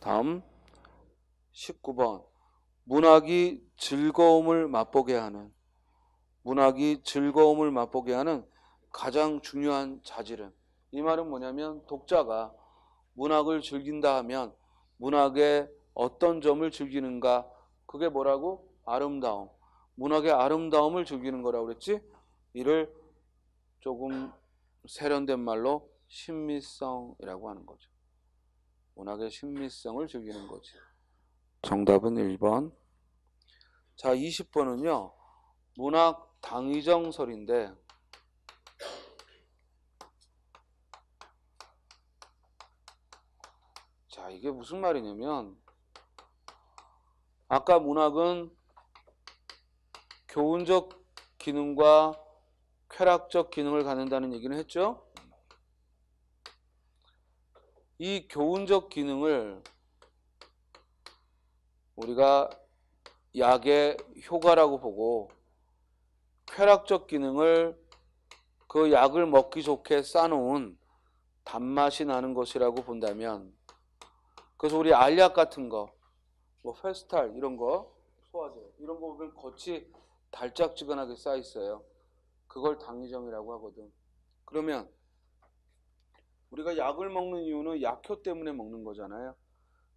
다음 19번. 문학이 즐거움을 맛보게 하는 가장 중요한 자질은, 이 말은 뭐냐면 독자가 문학을 즐긴다 하면 문학의 어떤 점을 즐기는가, 그게 뭐라고? 아름다움. 문학의 아름다움을 즐기는 거라고 그랬지? 이를 조금 세련된 말로 신미성이라고 하는 거죠. 문학의 신미성을 즐기는 거지. 정답은 1번. 자, 20번은요. 문학 당위정설인데, 자, 이게 무슨 말이냐면, 아까 문학은 교훈적 기능과 쾌락적 기능을 갖는다는 얘기는 했죠. 이 교훈적 기능을 우리가 약의 효과라고 보고, 쾌락적 기능을 그 약을 먹기 좋게 싸놓은 단맛이 나는 것이라고 본다면, 그래서 우리 알약 같은 거, 뭐 페스탈 이런 거, 소화제 이런 거 보면 겉이 달짝지근하게 쌓여 있어요. 그걸 당위정이라고 하거든. 그러면 우리가 약을 먹는 이유는 약효 때문에 먹는 거잖아요.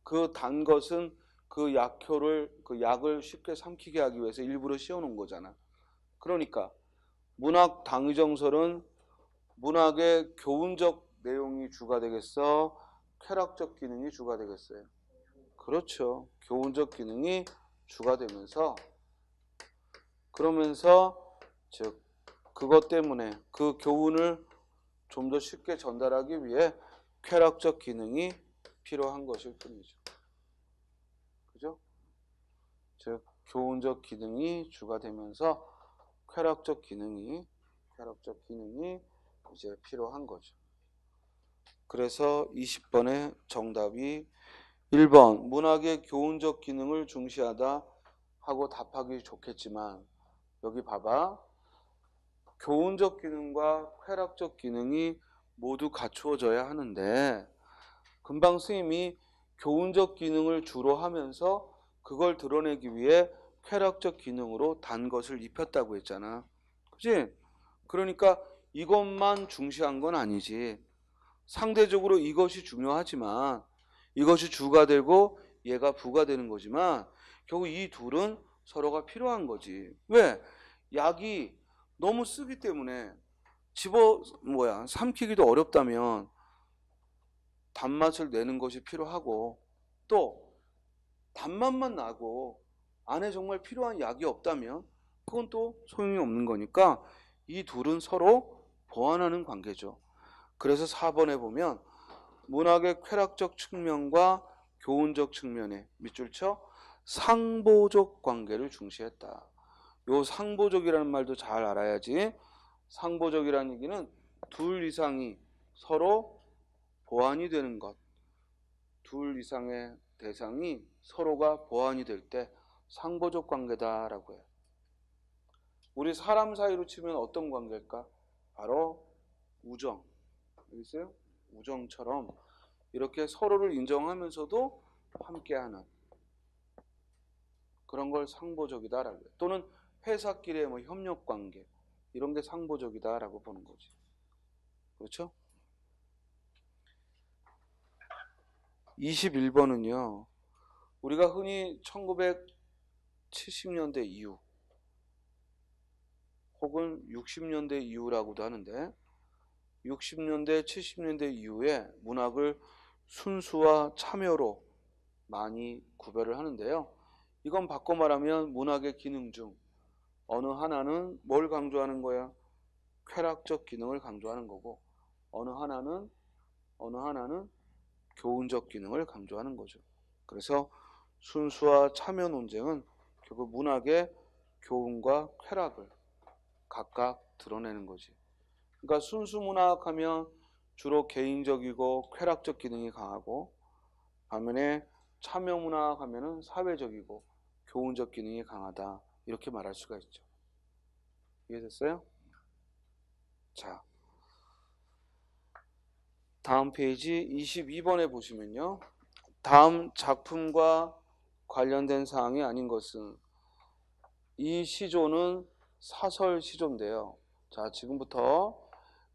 그 단 것은 그 약을 쉽게 삼키게 하기 위해서 일부러 씌워놓은 거잖아. 그러니까 문학 당위정설은 문학의 교훈적 내용이 주가 되겠어? 쾌락적 기능이 주가 되겠어요? 그렇죠. 교훈적 기능이 주가 되면서, 즉 그것 때문에 그 교훈을 좀 더 쉽게 전달하기 위해 쾌락적 기능이 필요한 것일 뿐이죠. 그죠? 즉 교훈적 기능이 주가 되면서 쾌락적 기능이 이제 필요한 거죠. 그래서 20번의 정답이 1번 문학의 교훈적 기능을 중시하다 하고 답하기 좋겠지만, 여기 봐봐. 교훈적 기능과 쾌락적 기능이 모두 갖추어져야 하는데, 금방 스님이 교훈적 기능을 주로 하면서 그걸 드러내기 위해 쾌락적 기능으로 단 것을 입혔다고 했잖아. 그치? 그러니까 이것만 중시한 건 아니지. 상대적으로 이것이 중요하지만, 이것이 주가 되고 얘가 부가 되는 거지만, 결국 이 둘은 서로가 필요한 거지. 왜? 약이 너무 쓰기 때문에 삼키기도 어렵다면 단맛을 내는 것이 필요하고, 또 단맛만 나고 안에 정말 필요한 약이 없다면 그건 또 소용이 없는 거니까 이 둘은 서로 보완하는 관계죠. 그래서 4번에 보면 문학의 쾌락적 측면과 교훈적 측면에 밑줄 쳐 상보적 관계를 중시했다. 요 상보적이라는 말도 잘 알아야지. 상보적이라는 얘기는 둘 이상이 서로 보완이 되는 것, 둘 이상의 대상이 서로가 보완이 될 때 상보적 관계다라고 해요. 우리 사람 사이로 치면 어떤 관계일까? 바로 우정. 여기 있어요? 우정처럼 이렇게 서로를 인정하면서도 함께하는 그런 걸 상보적이다라고 해요. 또는 회사끼리의 협력 관계, 이런 게 상보적이다라고 보는 거지. 그렇죠? 21번은요. 우리가 흔히 1970년대 이후 혹은 60년대 이후라고도 하는데, 60년대, 70년대 이후에 문학을 순수와 참여로 많이 구별을 하는데요. 이건 바꿔 말하면 문학의 기능 중 어느 하나는 뭘 강조하는 거야? 쾌락적 기능을 강조하는 거고, 어느 하나는 교훈적 기능을 강조하는 거죠. 그래서 순수와 참여 논쟁은 결국 문학의 교훈과 쾌락을 각각 드러내는 거지. 그러니까 순수 문학하면 주로 개인적이고 쾌락적 기능이 강하고, 반면에 참여 문학하면은 사회적이고 교훈적 기능이 강하다, 이렇게 말할 수가 있죠. 이해됐어요? 자, 다음 페이지 22번에 보시면요. 다음 작품과 관련된 사항이 아닌 것은 이 시조는 사설 시조인데요. 자, 지금부터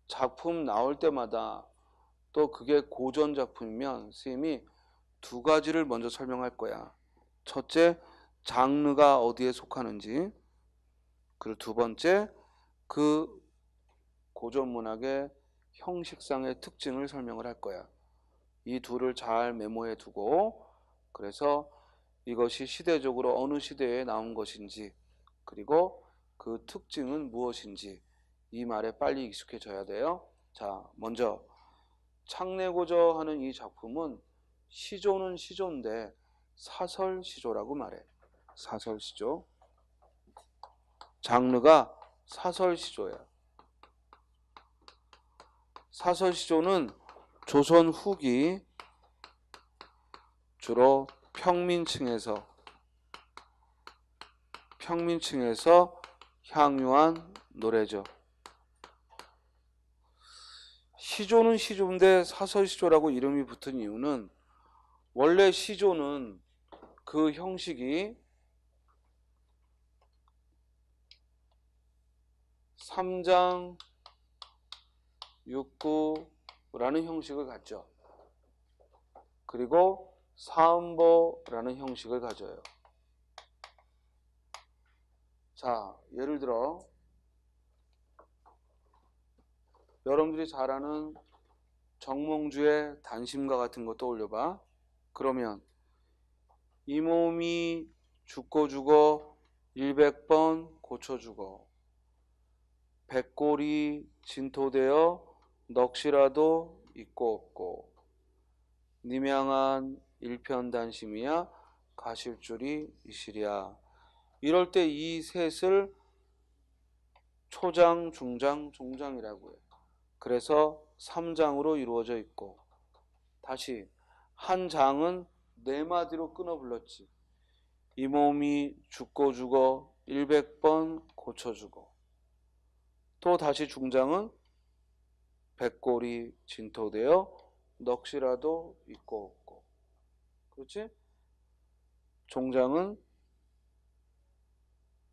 작품 나올 때마다 또 그게 고전 작품이면 선생님이 두 가지를 먼저 설명할 거야. 첫째, 장르가 어디에 속하는지. 그리고 두 번째, 그 고전 문학의 형식상의 특징을 설명을 할 거야. 이 둘을 잘 메모해 두고, 그래서 이것이 시대적으로 어느 시대에 나온 것인지, 그리고 그 특징은 무엇인지 이 말에 빨리 익숙해져야 돼요. 자, 먼저 창내고저 하는 이 작품은 시조는 시조인데 사설 시조라고 말해. 사설 시조. 장르가 사설 시조야. 사설 시조는 조선 후기 주로 평민층에서 향유한 노래죠. 시조는 시조인데 사설 시조라고 이름이 붙은 이유는 원래 시조는 그 형식이 3장 6구라는 형식을 갖죠. 그리고 사음보라는 형식을 가져요. 자, 예를 들어 여러분들이 잘 아는 정몽주의 단심가 같은 거 떠올려봐. 그러면 이 몸이 죽고 죽어 100번 고쳐 죽어 백골이 진토되어 넋이라도 있고 없고 니명한 일편단심이야 가실줄이 이시랴. 이럴 때 이 셋을 초장, 중장, 종장이라고 해요. 그래서 3장으로 이루어져 있고, 다시 한 장은 네 마디로 끊어 불렀지. 이 몸이 죽고 죽어 100번 고쳐 죽어. 또 다시 중장은 백골이 진토되어 넋이라도 있고 없고. 그렇지? 종장은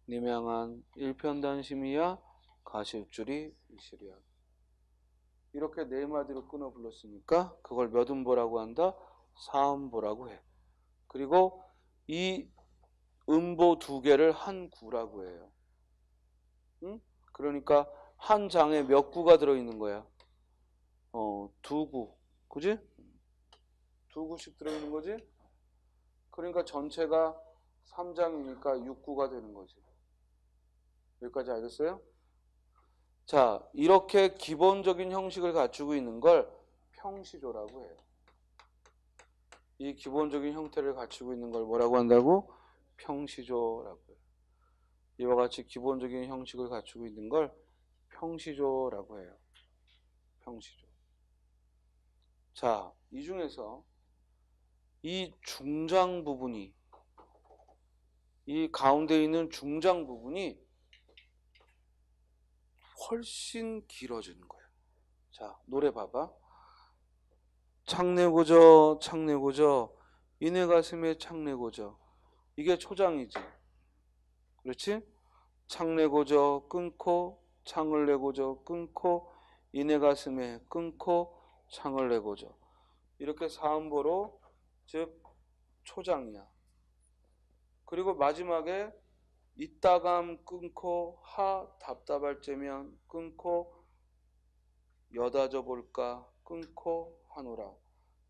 니명한 일편단심이야 가실줄이 이시랴. 이렇게 네 마디로 끊어 불렀으니까 그걸 몇 음보라고 한다? 사음보라고 해. 그리고 이 음보 두 개를 한 구라고 해요. 응? 그러니까 한 장에 몇 구가 들어있는 거야? 두 구. 그지? 두 구씩 들어있는 거지? 그러니까 전체가 3장이니까 6구가 되는 거지. 여기까지 알겠어요? 자, 이렇게 기본적인 형식을 갖추고 있는 걸 평시조라고 해요. 이 기본적인 형태를 갖추고 있는 걸 뭐라고 한다고? 평시조라고 해요. 이와 같이 기본적인 형식을 갖추고 있는 걸 평시조라고 해요. 평시조. 자, 이 중에서 이 중장 부분이, 이 가운데 있는 중장 부분이 훨씬 길어지는 거예요. 자, 노래 봐봐. 창내고저 창내고저 이내 가슴에 창내고저. 이게 초장이지. 그렇지? 창내고저 끊고 창을 내고저 끊고 이내 가슴에 끊고 창을 내고저. 이렇게 사음보로 즉 초장이야. 그리고 마지막에 이따감 끊고 하 답답할 때면 끊고 여다져 볼까 끊고 하노라.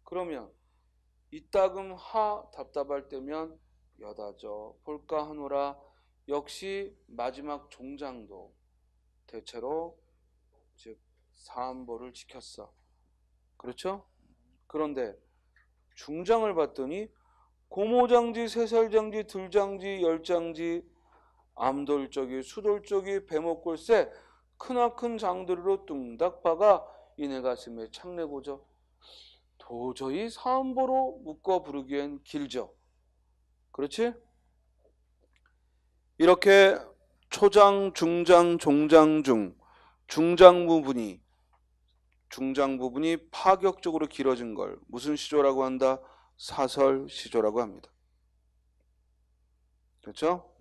그러면 이따금 하 답답할 때면 여다져 볼까 하노라. 역시 마지막 종장도 대체로 즉 사음보를 지켰어. 그렇죠? 그런데 중장을 봤더니 고모장지, 세살장지, 들장지, 열장지, 암돌적이, 수돌적이, 배목골새 크나큰 장들이로 뚱닥 박아 이내 가슴에 창내고저. 도저히 사음보로 묶어 부르기엔 길죠. 그렇지? 이렇게 초장, 중장, 종장 중 중장 부분이 파격적으로 길어진 걸 무슨 시조라고 한다? 사설시조라고 합니다. 그렇죠?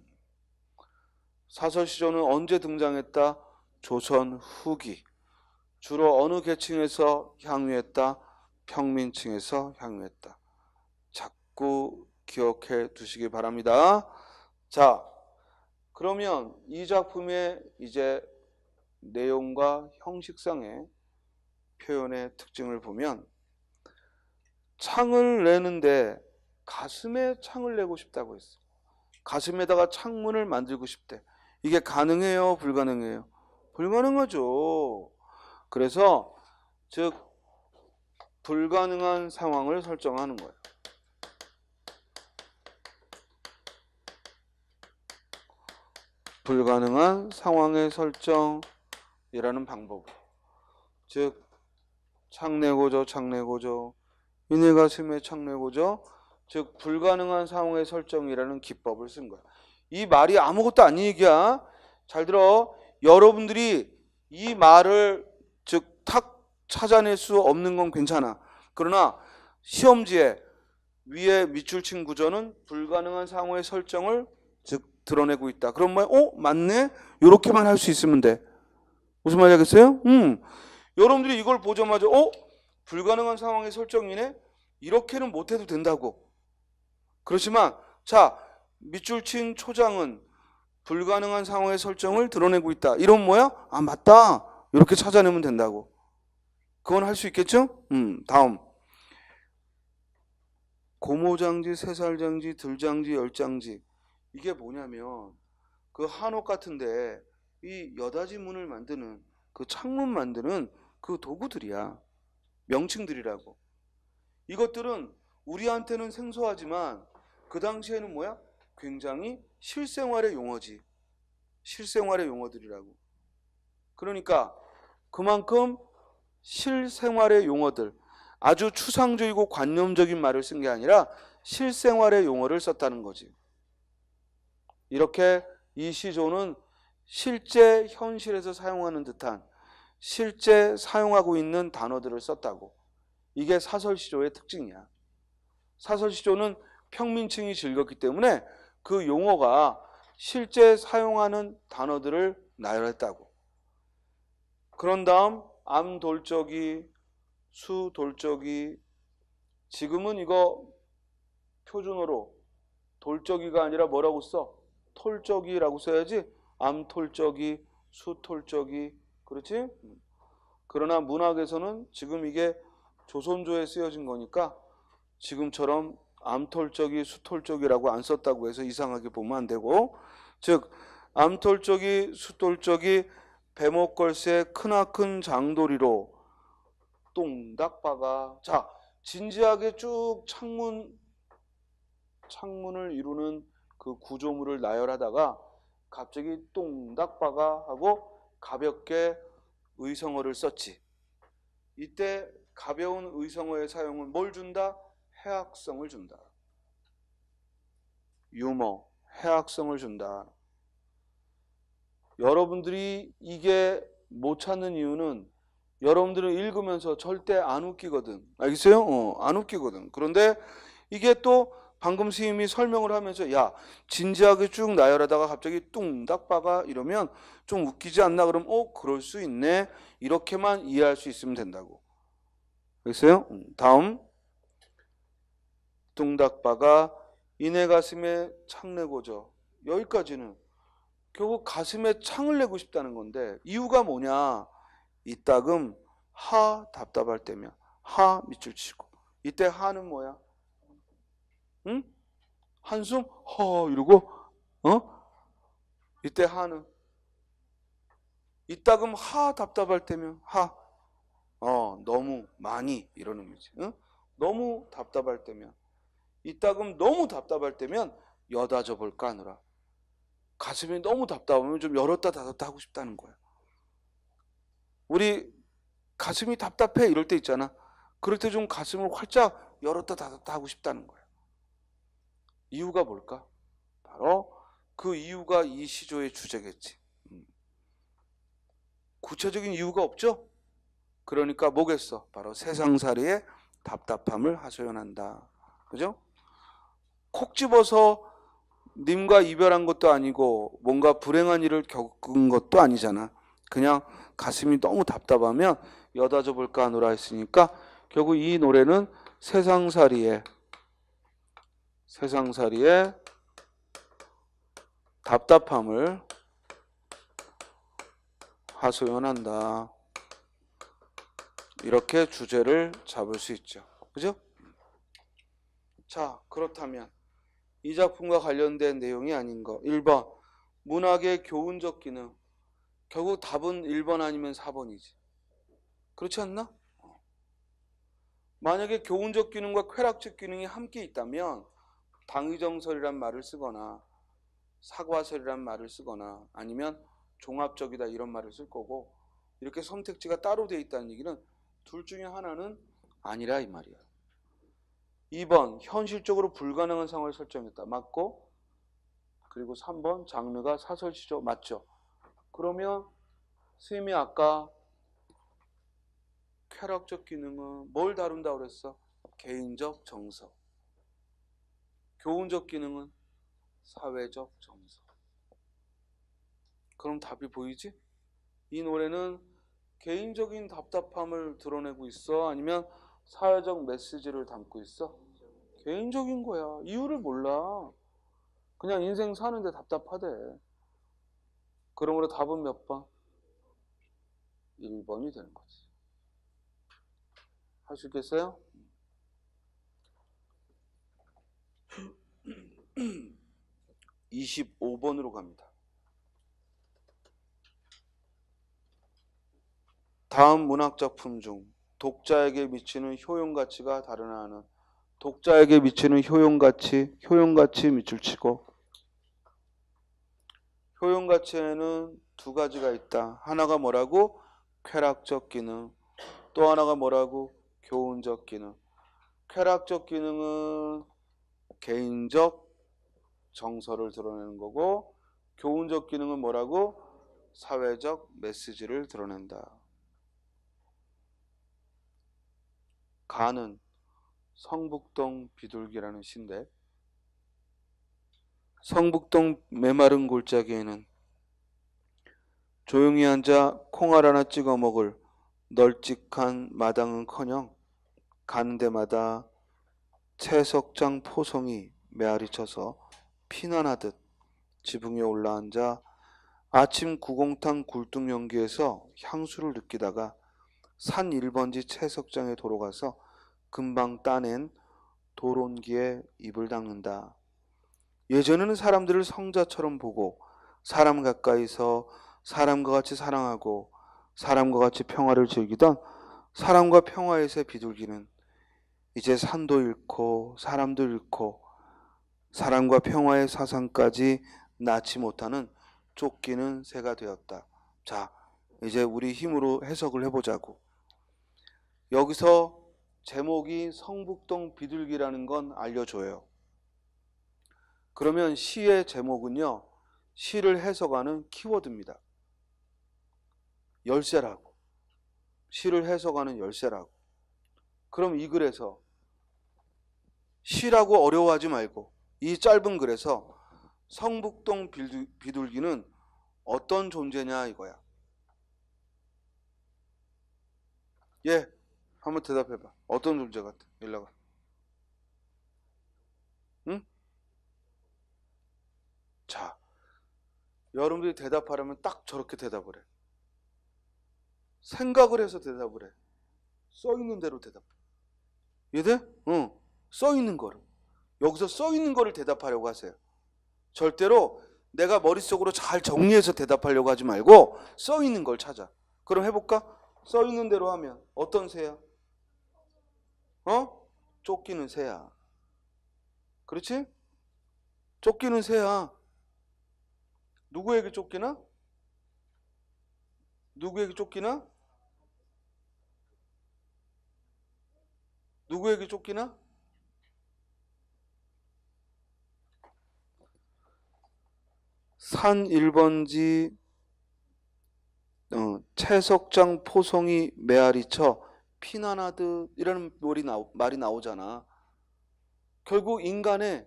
사설시조는 언제 등장했다? 조선 후기. 주로 어느 계층에서 향유했다? 평민층에서 향유했다. 자꾸 기억해 두시기 바랍니다. 자, 그러면 이 작품의 이제 내용과 형식상의 표현의 특징을 보면, 창을 내는데 가슴에 창을 내고 싶다고 했어. 가슴에다가 창문을 만들고 싶대. 이게 가능해요? 불가능해요? 불가능하죠. 그래서 즉 불가능한 상황을 설정하는 거예요. 불가능한 상황의 설정이라는 방법. 즉 창내고죠, 창내고죠. 이내 가슴에 창내고죠. 즉 불가능한 상황의 설정이라는 기법을 쓴 거야. 이 말이 아무것도 아닌 얘기야. 잘 들어. 여러분들이 이 말을 즉 탁 찾아낼 수 없는 건 괜찮아. 그러나 시험지에 위에 밑줄친 구조는 불가능한 상황의 설정을 즉 드러내고 있다. 그럼 뭐야? 맞네? 이렇게만 할 수 있으면 돼. 무슨 말인지 알겠어요? 여러분들이 이걸 보자마자 불가능한 상황의 설정이네? 이렇게는 못해도 된다고. 그렇지만 자, 밑줄친 초장은 불가능한 상황의 설정을 드러내고 있다. 이런 뭐야? 아, 맞다. 이렇게 찾아내면 된다고. 그건 할 수 있겠죠? 다음. 고모장지, 세살장지, 들장지, 열장지. 이게 뭐냐면 그 한옥 같은데 이 여닫이 문을 만드는 그 창문 만드는 그 도구들이야. 명칭들이라고. 이것들은 우리한테는 생소하지만 그 당시에는 뭐야? 굉장히 실생활의 용어지. 실생활의 용어들이라고. 그러니까 그만큼 실생활의 용어들, 아주 추상적이고 관념적인 말을 쓴 게 아니라 실생활의 용어를 썼다는 거지. 이렇게 이 시조는 실제 현실에서 사용하는 듯한, 실제 사용하고 있는 단어들을 썼다고. 이게 사설시조의 특징이야. 사설시조는 평민층이 즐겼기 때문에 그 용어가 실제 사용하는 단어들을 나열했다고. 그런 다음 암돌적이, 수돌적이, 지금은 이거 표준어로 돌적이가 아니라 뭐라고 써? 톨적이라고 써야지. 암톨적이, 수톨적이, 그렇지? 그러나 문학에서는 지금 이게 조선조에 쓰여진 거니까 지금처럼 암톨적이, 수톨적이라고 안 썼다고 해서 이상하게 보면 안 되고, 즉 암톨적이, 수톨적이 배목걸새 크나큰 장도리로 똥닥박아. 자, 진지하게 쭉 창문을 이루는 그 구조물을 나열하다가 갑자기 똥닥박아 하고 가볍게 의성어를 썼지. 이때 가벼운 의성어의 사용은 뭘 준다? 해학성을 준다. 유머, 해학성을 준다. 여러분들이 이게 못 찾는 이유는 여러분들은 읽으면서 절대 안 웃기거든. 알겠어요? 안 웃기거든. 그런데 이게 또 방금 스님이 설명을 하면서 야, 진지하게 쭉 나열하다가 갑자기 뚱닥박아 이러면 좀 웃기지 않나? 그럼 그럴 수 있네. 이렇게만 이해할 수 있으면 된다고. 알겠어요? 다음. 뚱닥박아 이내 가슴에 창 내고죠. 여기까지는 결국 가슴에 창을 내고 싶다는 건데 이유가 뭐냐? 이따금 하 답답할 때면 하 밑줄 치고, 이때 하는 뭐야? 응? 한숨 허 이러고 이때 하는 이따금 하 답답할 때면 하 너무 많이 이런 의미지. 너무 답답할 때면, 이따금 너무 답답할 때면 여다져 볼까 하느라. 가슴이 너무 답답하면 좀 열었다 닫았다 하고 싶다는 거야. 우리 가슴이 답답해 이럴 때 있잖아. 그럴 때 좀 가슴을 활짝 열었다 닫았다 하고 싶다는 거야. 이유가 뭘까? 바로 그 이유가 이 시조의 주제겠지. 구체적인 이유가 없죠? 그러니까 뭐겠어? 바로 세상살이의 답답함을 하소연한다. 그죠? 콕 집어서 님과 이별한 것도 아니고 뭔가 불행한 일을 겪은 것도 아니잖아. 그냥 가슴이 너무 답답하면 여다 줘볼까 하노라 했으니까 결국 이 노래는 세상살이의 답답함을 하소연한다. 이렇게 주제를 잡을 수 있죠. 그죠? 자, 그렇다면 이 작품과 관련된 내용이 아닌 거. 1번 문학의 교훈적 기능. 결국 답은 1번 아니면 4번이지. 그렇지 않나? 만약에 교훈적 기능과 쾌락적 기능이 함께 있다면 당위정설이란 말을 쓰거나 사과설이란 말을 쓰거나 아니면 종합적이다 이런 말을 쓸 거고, 이렇게 선택지가 따로 돼 있다는 얘기는 둘 중에 하나는 아니라 이 말이야. 2번 현실적으로 불가능한 상황을 설정했다. 맞고, 그리고 3번 장르가 사설시죠. 맞죠? 그러면 스님이 아까 쾌락적 기능은 뭘 다룬다고 그랬어? 개인적 정서. 교훈적 기능은 사회적 정서. 그럼 답이 보이지? 이 노래는 개인적인 답답함을 드러내고 있어? 아니면 사회적 메시지를 담고 있어? 개인적인 거야. 이유를 몰라. 그냥 인생 사는데 답답하대. 그러므로 답은 몇 번? 1번이 되는 거지. 할 수 있겠어요? 25번으로 갑니다. 다음 문학작품 중 독자에게 미치는 효용가치가 다르나는, 독자에게 미치는 효용가치 밑줄 치고, 효용가치에는 두 가지가 있다. 하나가 뭐라고? 쾌락적 기능. 또 하나가 뭐라고? 교훈적 기능. 쾌락적 기능은 개인적 정서를 드러내는 거고, 교훈적 기능은 뭐라고? 사회적 메시지를 드러낸다. 가는 성북동 비둘기라는 시인데, 성북동 메마른 골짜기에는 조용히 앉아 콩알 하나 찍어 먹을 널찍한 마당은커녕 가는 데마다 채석장 포성이 메아리 쳐서 피난하듯 지붕에 올라앉아 아침 구공탕 굴뚝 연기에서 향수를 느끼다가 산 1번지 채석장에 도로 가서 금방 따낸 도론기에 입을 닦는다. 예전에는 사람들을 성자처럼 보고 사람 가까이서 사람과 같이 사랑하고 사람과 같이 평화를 즐기던 사람과 평화에서의 비둘기는 이제 산도 잃고 사람도 잃고 사람과 평화의 사상까지 낳지 못하는 쫓기는 새가 되었다. 자, 이제 우리 힘으로 해석을 해보자고. 여기서 제목이 성북동 비둘기라는 건 알려줘요. 그러면 시의 제목은요, 시를 해석하는 키워드입니다. 열쇠라고. 시를 해석하는 열쇠라고. 그럼 이 글에서 시라고 어려워하지 말고 이 짧은 글에서 성북동 비둘기는 어떤 존재냐 이거야. 예, 한번 대답해봐. 어떤 존재 같아? 일러가. 응? 자, 여러분들이 대답하려면 딱 저렇게 대답을 해. 생각을 해서 대답을 해. 써있는 대로 대답해. 이해돼? 응. 써있는 거를. 여기서 써있는 거를 대답하려고 하세요. 절대로 내가 머릿속으로 잘 정리해서 대답하려고 하지 말고 써있는 걸 찾아. 그럼 해볼까? 써있는 대로 하면 어떤 새야? 쫓기는 새야. 그렇지? 쫓기는 새야. 누구에게 쫓기나? 누구에게 쫓기나? 누구에게 쫓기나? 산 1번지 채석장 포송이 메아리쳐 피난하듯 이라는 말이 나오잖아. 결국 인간의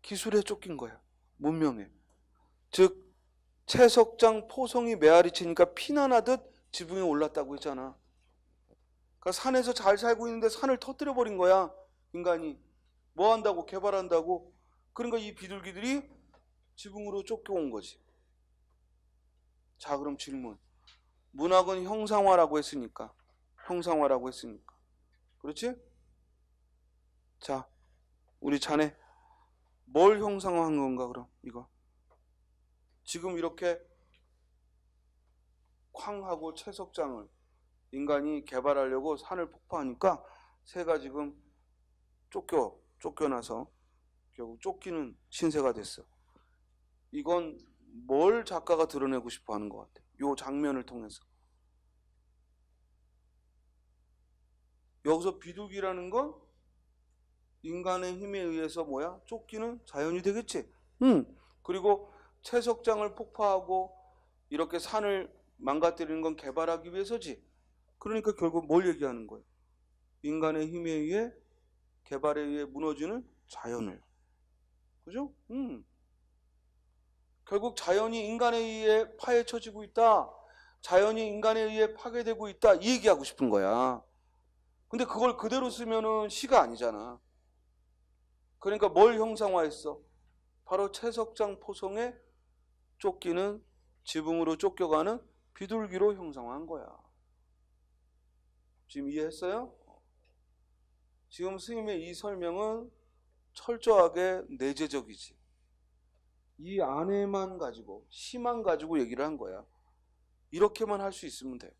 기술에 쫓긴 거야. 문명에. 즉 채석장 포성이 메아리 치니까 피난하듯 지붕에 올랐다고 했잖아. 그러니까 산에서 잘 살고 있는데 산을 터뜨려 버린 거야. 인간이 뭐 한다고? 개발한다고. 그러니까 이 비둘기들이 지붕으로 쫓겨온 거지. 자, 그럼 질문. 문학은 형상화라고 했으니까. 그렇지? 자, 우리 자네 뭘 형상화한 건가 그럼 이거? 지금 이렇게 쾅하고 채석장을 인간이 개발하려고 산을 폭파하니까 새가 지금 쫓겨나서 결국 쫓기는 신세가 됐어. 이건 뭘 작가가 드러내고 싶어 하는 것 같아. 요 장면을 통해서. 여기서 비둘기라는 건 인간의 힘에 의해서 뭐야? 쫓기는 자연이 되겠지. 그리고 채석장을 폭파하고 이렇게 산을 망가뜨리는 건 개발하기 위해서지. 그러니까 결국 뭘 얘기하는 거예요? 인간의 힘에 의해 개발에 의해 무너지는 자연을. 그죠? 결국 자연이 인간에 의해 파헤쳐지고 있다. 자연이 인간에 의해 파괴되고 있다. 이 얘기하고 싶은 거야. 근데 그걸 그대로 쓰면은 시가 아니잖아. 그러니까 뭘 형상화했어? 바로 채석장 포성에 쫓기는, 지붕으로 쫓겨가는 비둘기로 형상화한 거야. 지금 이해했어요? 지금 스님의 이 설명은 철저하게 내재적이지. 이 안에만 가지고, 시만 가지고 얘기를 한 거야. 이렇게만 할 수 있으면 돼.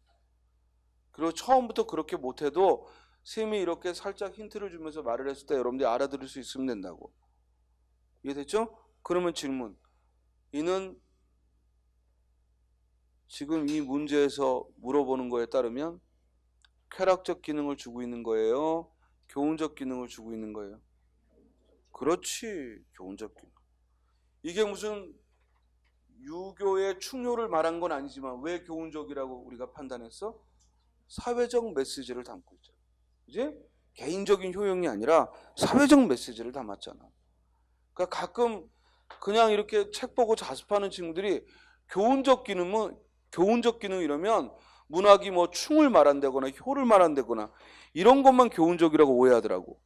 그리고 처음부터 그렇게 못해도 스님이 이렇게 살짝 힌트를 주면서 말을 했을 때 여러분들이 알아들을 수 있으면 된다고. 이해됐죠? 그러면 질문. 이는 지금 이 문제에서 물어보는 거에 따르면 쾌락적 기능을 주고 있는 거예요? 교훈적 기능을 주고 있는 거예요? 그렇지, 교훈적 기능. 이게 무슨 유교의 충효를 말한 건 아니지만 왜 교훈적이라고 우리가 판단했어? 사회적 메시지를 담고 있잖아. 그지? 개인적인 효용이 아니라 사회적 메시지를 담았잖아. 그러니까 가끔 그냥 이렇게 책 보고 자습하는 친구들이 교훈적 기능 이러면 문학이 뭐 충을 말한다거나 효를 말한다거나 이런 것만 교훈적이라고 오해하더라고.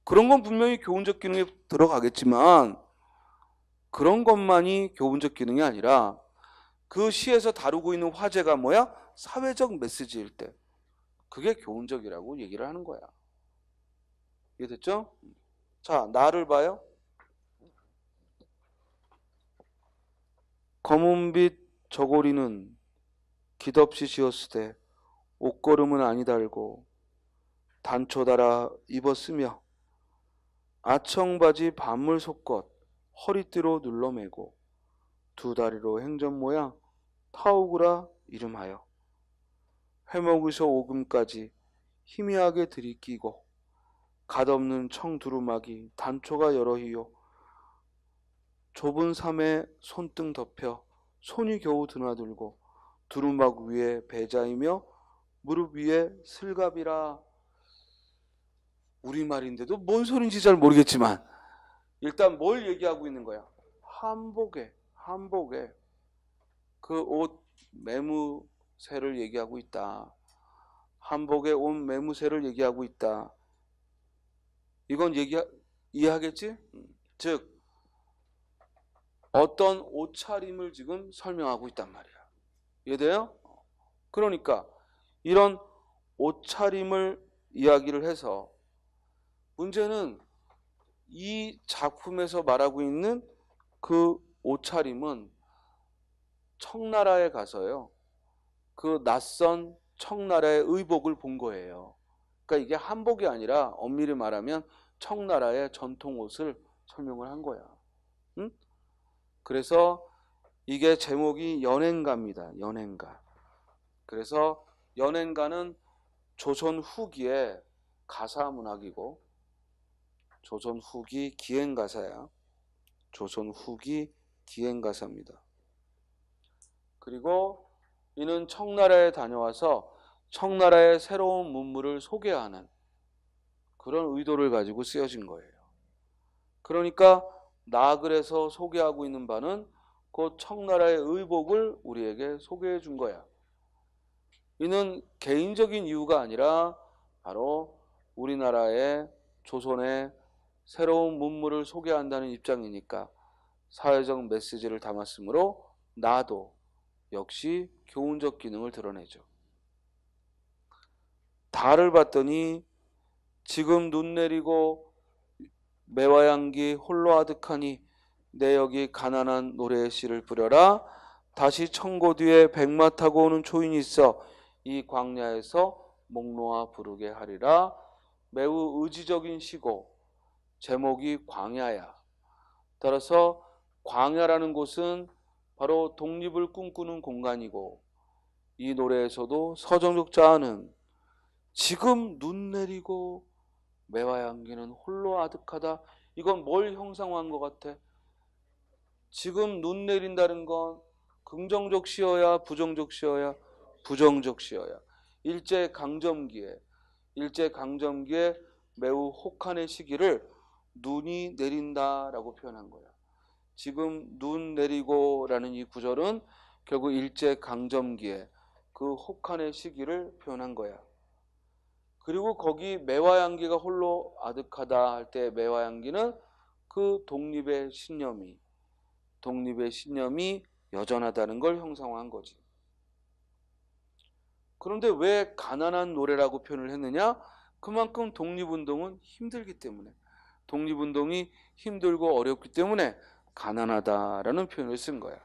그런 건 분명히 교훈적 기능에 들어가겠지만 그런 것만이 교훈적 기능이 아니라 그 시에서 다루고 있는 화제가 뭐야? 사회적 메시지일 때 그게 교훈적이라고 얘기를 하는 거야. 이해됐죠? 자, 나를 봐요. 검은빛 저고리는 깃없이 지었으되 옷걸음은 아니 달고 단초 달아 입었으며 아청바지 반물 속것 허리띠로 눌러매고 두 다리로 행전 모양 타오구라 이름하여 회목에서 오금까지 희미하게 들이끼고 갓없는 청두루마기 단초가 여러히요 좁은 삶에 손등 덮여 손이 겨우 드나들고 두루마기 위에 배자이며 무릎 위에 슬갑이라. 우리말인데도 뭔 소린지 잘 모르겠지만 일단 뭘 얘기하고 있는 거야? 한복에 그 옷 매무새를 얘기하고 있다. 한복에 옷 매무새를 얘기하고 있다. 이건 이해하겠지? 즉 어떤 옷차림을 지금 설명하고 있단 말이야. 이해돼요? 그러니까 이런 옷차림을 이야기를 해서 문제는 이 작품에서 말하고 있는 그 옷차림은 청나라에 가서요. 그 낯선 청나라의 의복을 본 거예요. 그러니까 이게 한복이 아니라 엄밀히 말하면 청나라의 전통 옷을 설명을 한 거야. 응? 그래서 이게 제목이 연행가입니다. 연행가. 그래서 연행가는 조선 후기의 가사 문학이고 조선 후기 기행가사야. 조선 후기 기행가사입니다. 그리고 이는 청나라에 다녀와서 청나라의 새로운 문물을 소개하는 그런 의도를 가지고 쓰여진 거예요. 그러니까 나글에서 소개하고 있는 바는 그 청나라의 의복을 우리에게 소개해 준 거야. 이는 개인적인 이유가 아니라 바로 우리나라의 조선의 새로운 문물을 소개한다는 입장이니까 사회적 메시지를 담았으므로 나도 역시 교훈적 기능을 드러내죠. 달을 봤더니 지금 눈 내리고 매화향기 홀로 아득하니 내 여기 가난한 노래의 씨를 뿌려라. 다시 청고 뒤에 백마 타고 오는 초인이 있어 이 광야에서 목 놓아 부르게 하리라. 매우 의지적인 시고 제목이 광야야. 따라서 광야라는 곳은 바로 독립을 꿈꾸는 공간이고 이 노래에서도 서정적자는 지금 눈 내리고 매화향기는 홀로 아득하다. 이건 뭘 형상화한 것 같아? 지금 눈 내린다는 건 긍정적 시어야 부정적 시어야? 부정적 시어야. 일제강점기에 매우 혹한의 시기를 눈이 내린다라고 표현한 거야. 지금 눈 내리고 라는 이 구절은 결국 일제강점기에 그 혹한의 시기를 표현한 거야. 그리고 거기 매화향기가 홀로 아득하다 할 때 매화향기는 그 독립의 신념이 여전하다는 걸 형상화한 거지. 그런데 왜 가난한 노래라고 표현을 했느냐? 그만큼 독립운동은 힘들기 때문에, 독립운동이 힘들고 어렵기 때문에 가난하다라는 표현을 쓴 거야.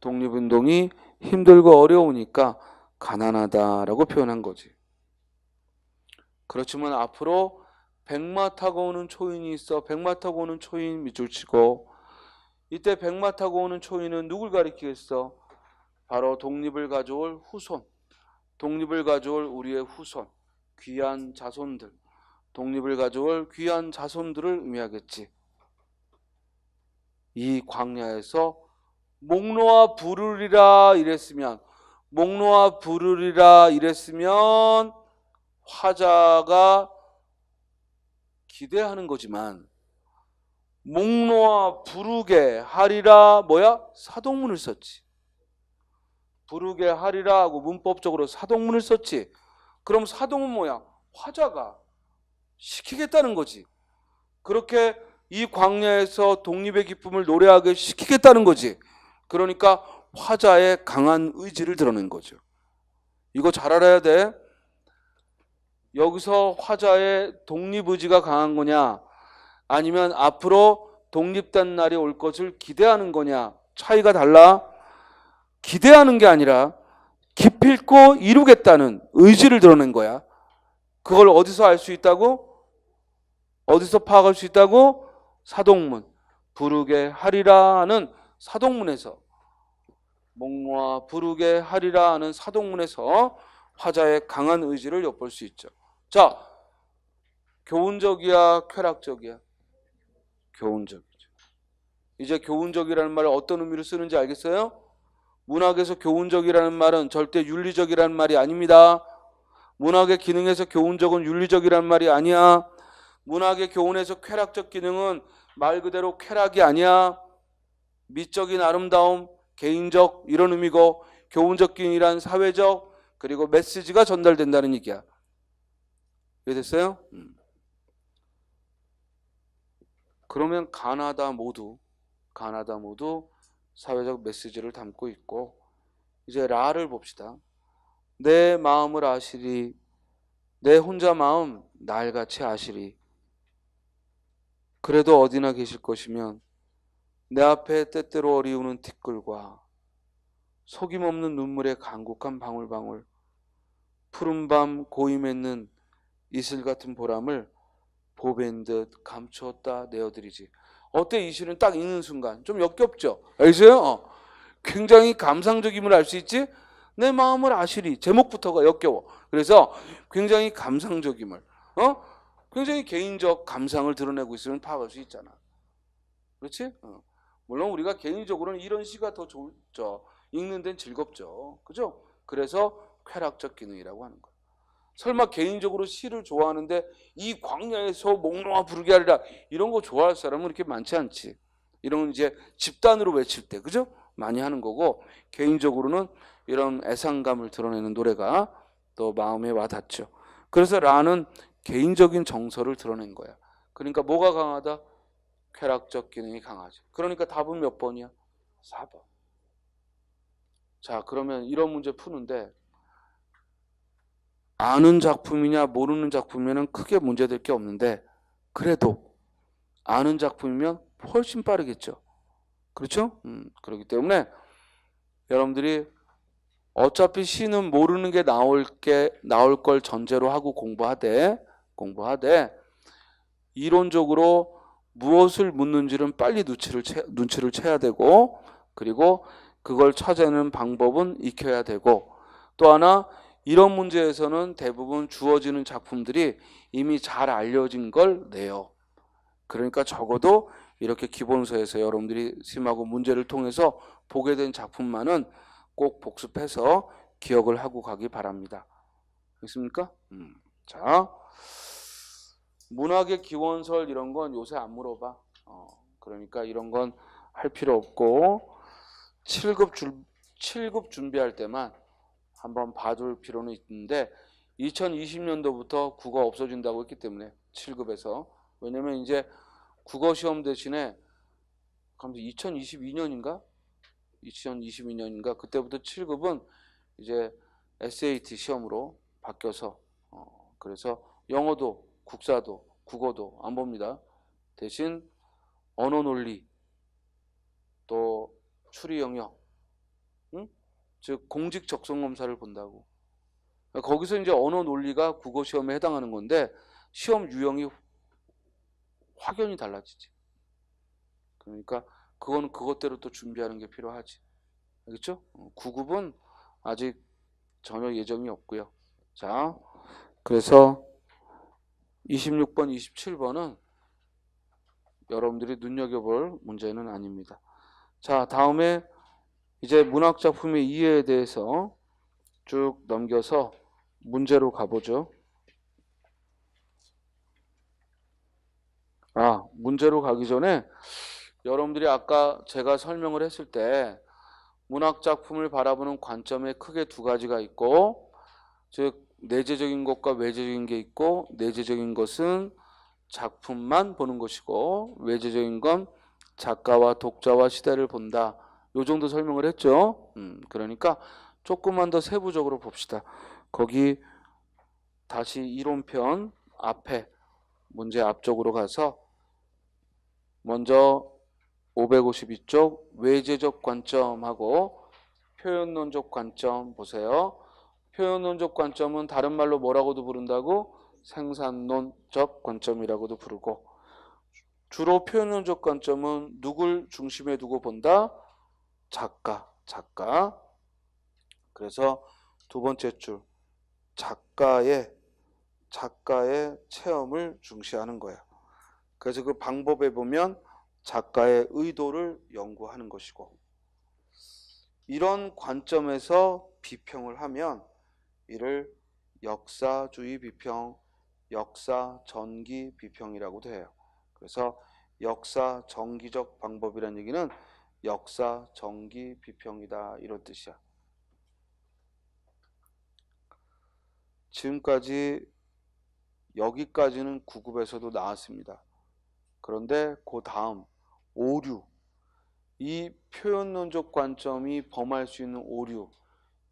독립운동이 힘들고 어려우니까 가난하다라고 표현한 거지. 그렇지만 앞으로 백마 타고 오는 초인이 있어. 백마 타고 오는 초인 밑줄 치고, 이때 백마 타고 오는 초인은 누굴 가리키겠어? 바로 독립을 가져올 후손, 독립을 가져올 우리의 후손, 귀한 자손들, 독립을 가져올 귀한 자손들을 의미하겠지. 이 광야에서 목 놓아 부르리라 이랬으면, 목 놓아 부르리라 이랬으면 화자가 기대하는 거지만 목 놓아 부르게 하리라 뭐야? 사동문을 썼지. 부르게 하리라 하고 문법적으로 사동문을 썼지. 그럼 사동은 뭐야? 화자가 시키겠다는 거지. 그렇게 이 광야에서 독립의 기쁨을 노래하게 시키겠다는 거지. 그러니까 화자의 강한 의지를 드러낸 거죠. 이거 잘 알아야 돼. 여기서 화자의 독립의지가 강한 거냐, 아니면 앞으로 독립된 날이 올 것을 기대하는 거냐, 차이가 달라. 기대하는 게 아니라 기필코 이루겠다는 의지를 드러낸 거야. 그걸 어디서 알 수 있다고? 어디서 파악할 수 있다고? 사동문, 부르게 하리라는 사동문에서, 목 놓아 부르게 하리라 하는 사동문에서 화자의 강한 의지를 엿볼 수 있죠. 자, 교훈적이야, 쾌락적이야? 교훈적이죠. 이제 교훈적이라는 말을 어떤 의미로 쓰는지 알겠어요? 문학에서 교훈적이라는 말은 절대 윤리적이라는 말이 아닙니다. 문학의 기능에서 교훈적은 윤리적이라는 말이 아니야. 문학의 교훈에서 쾌락적 기능은 말 그대로 쾌락이 아니야. 미적인 아름다움, 개인적 이런 의미고, 교훈적 기능이란 사회적 그리고 메시지가 전달된다는 얘기야. 이해됐어요? 그러면 가나다 모두 사회적 메시지를 담고 있고, 이제 라를 봅시다. 내 마음을 아시리, 내 혼자 마음 날같이 아시리. 그래도 어디나 계실 것이면 내 앞에 때때로 어리우는 티끌과 속임없는 눈물의 간곡한 방울방울, 푸른밤 고이 맺는 이슬 같은 보람을 보배인 듯 감추었다 내어드리지. 어때? 이 시는 딱 읽는 순간 좀 역겹죠? 알겠어요? 굉장히 감상적임을 알 수 있지? 내 마음을 아시리. 제목부터가 역겨워. 그래서 굉장히 감상적임을, 굉장히 개인적 감상을 드러내고 있으면 파악할 수 있잖아. 그렇지? 물론 우리가 개인적으로는 이런 시가 더 좋죠. 읽는 데는 즐겁죠. 그죠? 그래서 쾌락적 기능이라고 하는 거예요. 설마 개인적으로 시를 좋아하는데 이 광야에서 목 놓아 부르게 하리라 이런 거 좋아할 사람은 그렇게 많지 않지. 이런 건 이제 집단으로 외칠 때 그죠? 많이 하는 거고 개인적으로는 이런 애상감을 드러내는 노래가 또 마음에 와 닿죠. 그래서 라는 개인적인 정서를 드러낸 거야. 그러니까 뭐가 강하다? 쾌락적 기능이 강하죠. 그러니까 답은 몇 번이야? 4번. 자, 그러면 이런 문제 푸는데 아는 작품이냐 모르는 작품이면 크게 문제될 게 없는데 그래도 아는 작품이면 훨씬 빠르겠죠. 그렇죠? 그렇기 때문에 여러분들이 어차피 시는 모르는 게 나올 걸 전제로 하고 공부하되 이론적으로 무엇을 묻는지는 빨리 눈치를 채야 되고 그리고 그걸 찾아내는 방법은 익혀야 되고 또 하나 이런 문제에서는 대부분 주어지는 작품들이 이미 잘 알려진 걸 내요. 그러니까 적어도 이렇게 기본서에서 여러분들이 심하고 문제를 통해서 보게 된 작품만은 꼭 복습해서 기억을 하고 가기 바랍니다. 알겠습니까? 자, 문학의 기원설 이런 건 요새 안 물어봐. 그러니까 이런 건 할 필요 없고 7급 준비할 때만 한번 봐둘 필요는 있는데 2020년도부터 국어 없어진다고 했기 때문에 7급에서 왜냐면 이제 국어 시험 대신에 2022년인가 그때부터 7급은 이제 SAT 시험으로 바뀌어서 그래서 영어도 국사도 국어도 안 봅니다. 대신 언어 논리 또 추리 영역 즉 공직 적성 검사를 본다고. 거기서 이제 언어 논리가 국어 시험에 해당하는 건데 시험 유형이 확연히 달라지지. 그러니까 그거는 그것대로 또 준비하는 게 필요하지. 알겠죠? 9급은 아직 전혀 예정이 없고요. 자, 그래서 26번, 27번은 여러분들이 눈여겨볼 문제는 아닙니다. 자, 다음에 이제 문학작품의 이해에 대해서 쭉 넘겨서 문제로 가보죠. 문제로 가기 전에 여러분들이 아까 제가 설명을 했을 때 문학작품을 바라보는 관점에 크게 두 가지가 있고 즉 내재적인 것과 외재적인 게 있고 내재적인 것은 작품만 보는 것이고 외재적인 건 작가와 독자와 시대를 본다. 요 정도 설명을 했죠. 그러니까 조금만 더 세부적으로 봅시다. 거기 다시 이론편 앞에 문제 앞쪽으로 가서 먼저 552쪽 외재적 관점하고 표현론적 관점 보세요. 표현론적 관점은 다른 말로 뭐라고도 부른다고? 생산론적 관점이라고도 부르고 주로 표현론적 관점은 누굴 중심에 두고 본다? 작가. 그래서 두 번째 줄 작가의 체험을 중시하는 거야. 그래서 그 방법에 보면 작가의 의도를 연구하는 것이고 이런 관점에서 비평을 하면 이를 역사주의 비평, 역사 전기 비평이라고도 해요. 그래서 역사 전기적 방법이라는 얘기는 역사 전기 비평이다 이런 뜻이야. 지금까지 여기까지는 9급에서도 나왔습니다. 그런데 그 다음 오류, 이 표현론적 관점이 범할 수 있는 오류,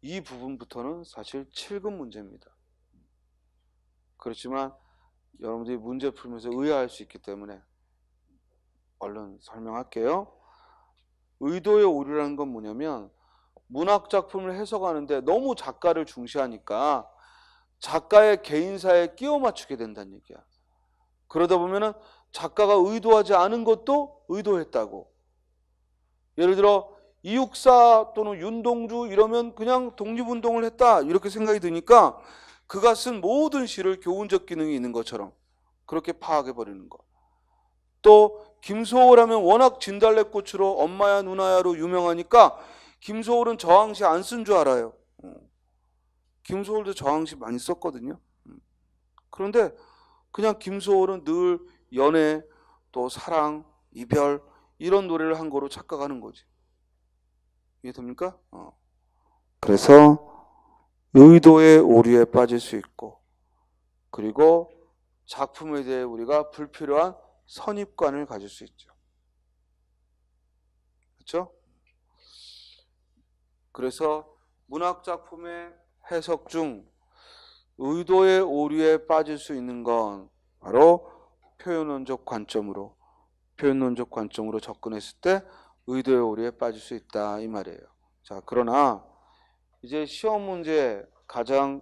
이 부분부터는 사실 7급 문제입니다. 그렇지만 여러분들이 문제 풀면서 의아할 수 있기 때문에 얼른 설명할게요. 의도의 오류라는 건 뭐냐면 문학작품을 해석하는데 너무 작가를 중시하니까 작가의 개인사에 끼워 맞추게 된다는 얘기야. 그러다 보면은 작가가 의도하지 않은 것도 의도했다고. 예를 들어 이육사 또는 윤동주 이러면 그냥 독립운동을 했다 이렇게 생각이 드니까 그가 쓴 모든 시를 교훈적 기능이 있는 것처럼 그렇게 파악해버리는 거. 또 김소월 하면 워낙 진달래꽃으로 엄마야 누나야로 유명하니까 김소월은 저항시 안 쓴 줄 알아요. 김소월도 저항시 많이 썼거든요. 그런데 그냥 김소월은 늘 연애, 또 사랑, 이별 이런 노래를 한 거로 착각하는 거지. 이해됩니까? 그래서 의도의 오류에 빠질 수 있고, 그리고 작품에 대해 우리가 불필요한 선입관을 가질 수 있죠. 그렇죠? 그래서 문학 작품의 해석 중 의도의 오류에 빠질 수 있는 건 바로 표현론적 관점으로 접근했을 때 의도의 오류에 빠질 수 있다 이 말이에요. 자, 그러나 이제 시험 문제에 가장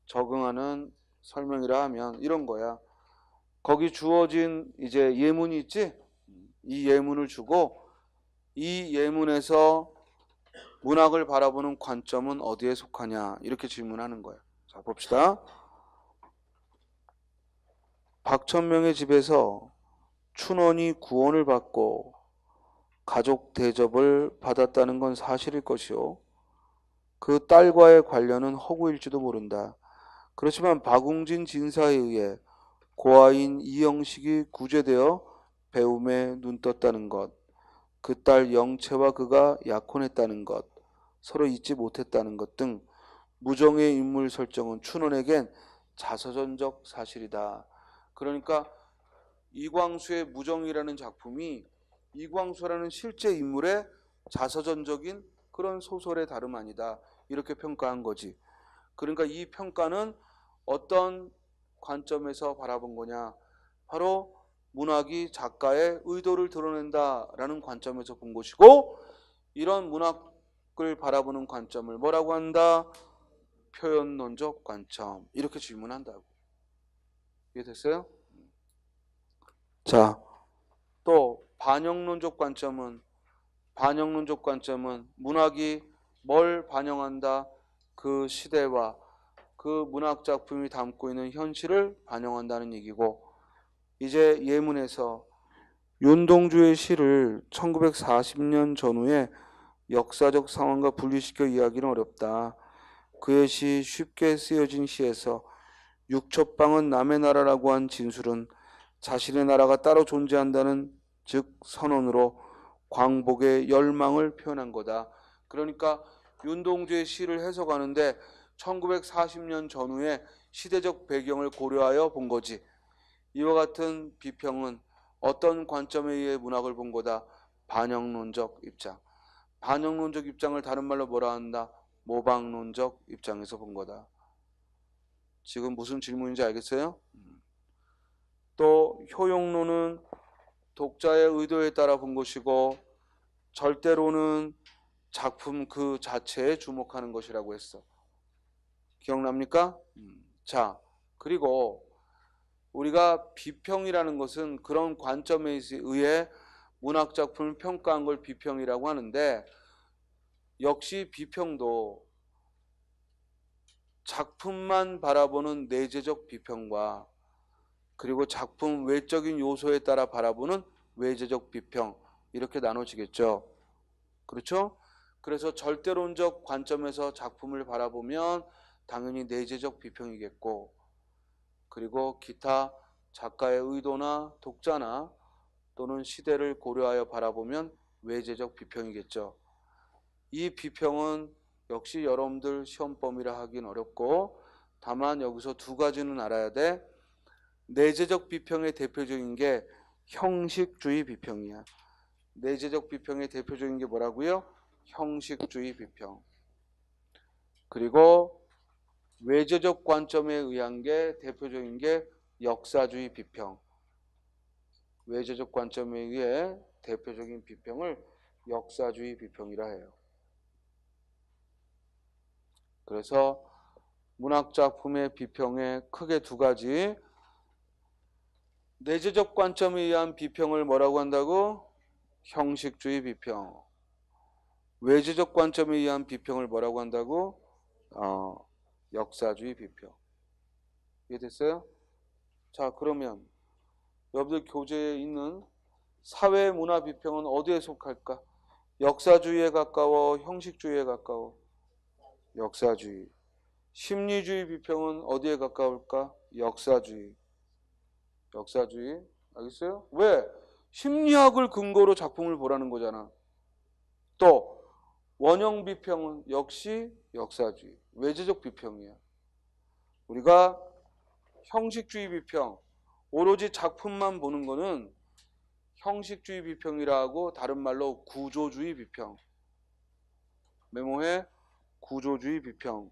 적응하는 설명이라 하면 이런 거야. 거기 주어진 이제 예문이 있지? 이 예문을 주고 이 예문에서 문학을 바라보는 관점은 어디에 속하냐 이렇게 질문하는 거야. 자, 봅시다. 박천명의 집에서 춘원이 구원을 받고 가족 대접을 받았다는 건 사실일 것이요. 그 딸과의 관련은 허구일지도 모른다. 그렇지만 박웅진 진사에 의해 고아인 이영식이 구제되어 배움에 눈떴다는 것, 그 딸 영채와 그가 약혼했다는 것, 서로 잊지 못했다는 것 등 무정의 인물 설정은 춘원에겐 자서전적 사실이다. 그러니까 이광수의 무정이라는 작품이 이광수라는 실제 인물의 자서전적인 그런 소설의 다름 아니다. 이렇게 평가한 거지. 그러니까 이 평가는 어떤 관점에서 바라본 거냐? 바로 문학이 작가의 의도를 드러낸다라는 관점에서 본 것이고, 이런 문학을 바라보는 관점을 뭐라고 한다? 표현론적 관점. 이렇게 질문한다고. 이해됐어요? 자, 또 반영론적 관점은 문학이 뭘 반영한다? 그 시대와 그 문학 작품이 담고 있는 현실을 반영한다는 얘기고, 이제 예문에서 윤동주의 시를 1940년 전후의 역사적 상황과 분리시켜 이야기는 어렵다. 그의 시 쉽게 쓰여진 시에서 육첩방은 남의 나라라고 한 진술은 자신의 나라가 따로 존재한다는 즉 선언으로 광복의 열망을 표현한 거다. 그러니까 윤동주의 시를 해석하는데 1940년 전후의 시대적 배경을 고려하여 본 거지. 이와 같은 비평은 어떤 관점에 의해 문학을 본 거다? 반영론적 입장. 반영론적 입장을 다른 말로 뭐라 한다? 모방론적 입장에서 본 거다. 지금 무슨 질문인지 알겠어요? 또 효용론은 독자의 의도에 따라 본 것이고, 절대로는 작품 그 자체에 주목하는 것이라고 했어. 기억납니까? 자, 그리고 우리가 비평이라는 것은 그런 관점에 의해 문학 작품을 평가한 걸 비평이라고 하는데, 역시 비평도 작품만 바라보는 내재적 비평과 그리고 작품 외적인 요소에 따라 바라보는 외재적 비평, 이렇게 나눠지겠죠. 그렇죠? 그래서 절대론적 관점에서 작품을 바라보면 당연히 내재적 비평이겠고, 그리고 기타 작가의 의도나 독자나 또는 시대를 고려하여 바라보면 외재적 비평이겠죠. 이 비평은 역시 여러분들 시험 범위라 하긴 어렵고, 다만 여기서 두 가지는 알아야 돼. 내재적 비평의 대표적인 게 형식주의 비평이야. 내재적 비평의 대표적인 게 뭐라고요? 형식주의 비평. 그리고 외재적 관점에 의한 게 대표적인 게 역사주의 비평. 외재적 관점에 의해 대표적인 비평을 역사주의 비평이라 해요. 그래서 문학작품의 비평에 크게 두 가지, 내재적 관점에 의한 비평을 뭐라고 한다고? 형식주의 비평. 외재적 관점에 의한 비평을 뭐라고 한다고? 역사주의 비평. 이해됐어요? 자, 그러면 여러분들 교재에 있는 사회문화 비평은 어디에 속할까? 역사주의에 가까워? 형식주의에 가까워? 역사주의. 심리주의 비평은 어디에 가까울까? 역사주의. 역사주의. 알겠어요? 왜? 심리학을 근거로 작품을 보라는 거잖아. 또 원형 비평은 역시 역사주의. 외제적 비평이야. 우리가 형식주의 비평, 오로지 작품만 보는 거는 형식주의 비평이라고, 다른 말로 구조주의 비평. 메모해. 구조주의 비평.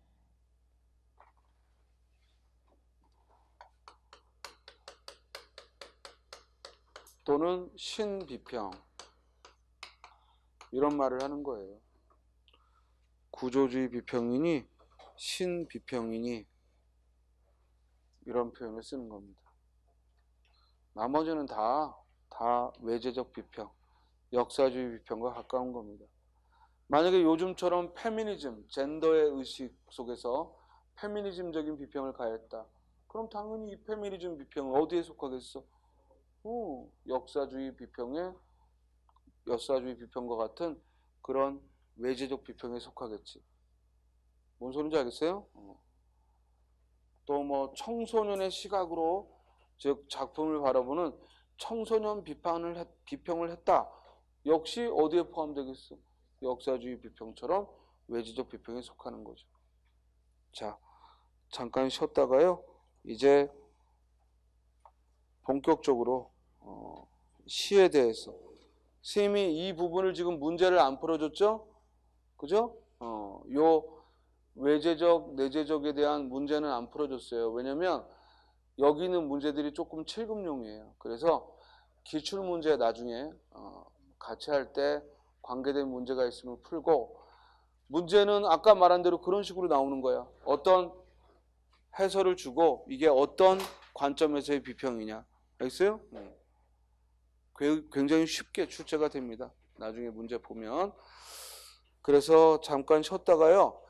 또는 신비평. 이런 말을 하는 거예요. 구조주의 비평이니 신비평이니 이런 표현을 쓰는 겁니다. 나머지는 다 외제적 비평, 역사주의 비평과 가까운 겁니다. 만약에 요즘처럼 페미니즘, 젠더의 의식 속에서 페미니즘적인 비평을 가했다. 그럼 당연히 이 페미니즘 비평은 어디에 속하겠어? 역사주의 비평과 같은 그런 외제적 비평에 속하겠지. 뭔 소리인지 알겠어요? 또 뭐 청소년의 시각으로, 즉 작품을 바라보는 청소년 비평을 했다. 역시 어디에 포함되겠어? 역사주의 비평처럼 외제적 비평에 속하는 거죠. 자, 잠깐 쉬었다가요. 이제 본격적으로 시에 대해서, 선생님이 이 부분을 지금 문제를 안 풀어줬죠? 그죠? 요 외제적, 내재적에 대한 문제는 안 풀어줬어요. 왜냐면 여기 있는 문제들이 조금 7금용이에요. 그래서 기출문제 나중에 같이 할 때 관계된 문제가 있으면 풀고, 문제는 아까 말한 대로 그런 식으로 나오는 거야. 어떤 해설을 주고 이게 어떤 관점에서의 비평이냐. 알겠어요? 굉장히 쉽게 출제가 됩니다. 나중에 문제 보면. 그래서 잠깐 쉬었다가요.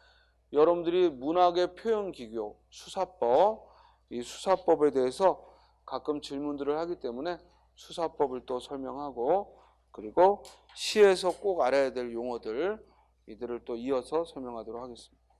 여러분들이 문학의 표현기교, 수사법, 이 수사법에 대해서 가끔 질문들을 하기 때문에 수사법을 또 설명하고, 그리고 시에서 꼭 알아야 될 용어들, 이들을 또 이어서 설명하도록 하겠습니다.